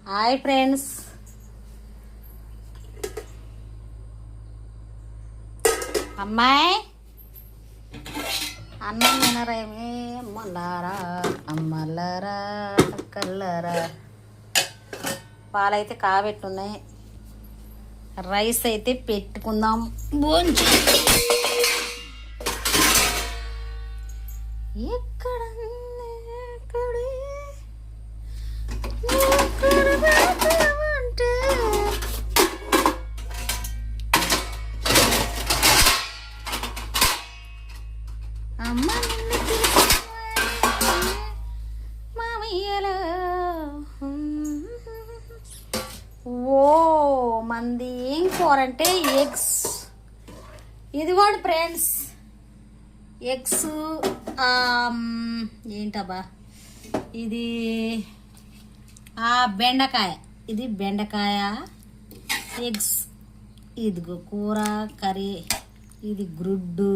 Hi friends, అమ్మాయి అన్నం తినరేమి అమ్మలారా, అమ్మలారా, అక్కలారా. పాలైతే కాబెట్టున్నాయి, రైస్ అయితే పెట్టుకుందాం. భోంచి ఎక్కడ అంటే అమ్మ మామయ్యలో. ఓ మంది ఏం కూర అంటే ఎగ్స్. ఇదిగోండి ఫ్రెండ్స్, ఎగ్స్. ఏంటబ్బా ఇది? బెండకాయ. ఇది బెండకాయ ఎగ్స్. ఇదిగో కూర కర్రీ. ఇది గుడ్డు.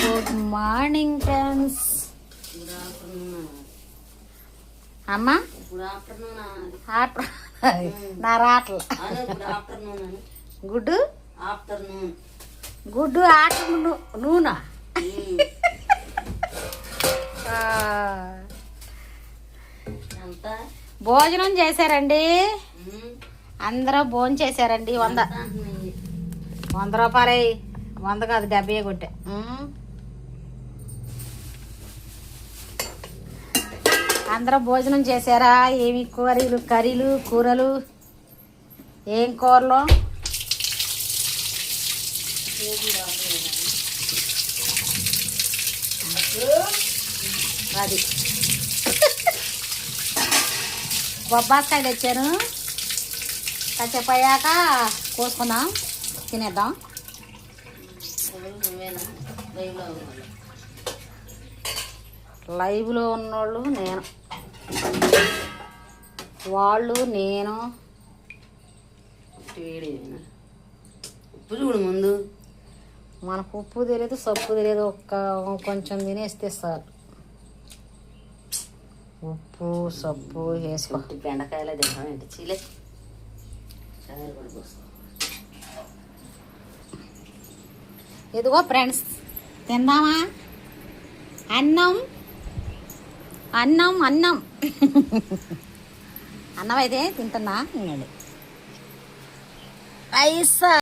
Good morning friends. అమ్మా నా రాట్ల గుడ్డు గుడ్డు ఆఫ్టర్నూన్ నూనె. భోజనం చేశారండి, అందరూ భోజనం చేశారండి. 100 రూపాయలు, 100 కాదు 70 కొట్టే. అందరూ భోజనం చేశారా? ఏమి కర్రీలు కూరలు, ఏం కూరలు? అది బొబ్బాస్కాయ తెచ్చాను, కాసేపు అయ్యాక కోసుకుందాం, తినేద్దాం. లైవ్లో ఉన్నోళ్ళు నేను, వాళ్ళు నేను. ఉప్పు చూడు ముందు. మనకు ఉప్పు తెలియదు, సప్పు తెలియదు. కొంచెం తినేస్తే సార్. ఉప్పు సప్పు వేసుకో. బెండకాయలు తింటామంటే చీలే. ఇదిగో ఫ్రెండ్స్, తిందామా? అన్నం అన్నం అన్నం అన్నం అయితే తింటున్నా. రైస్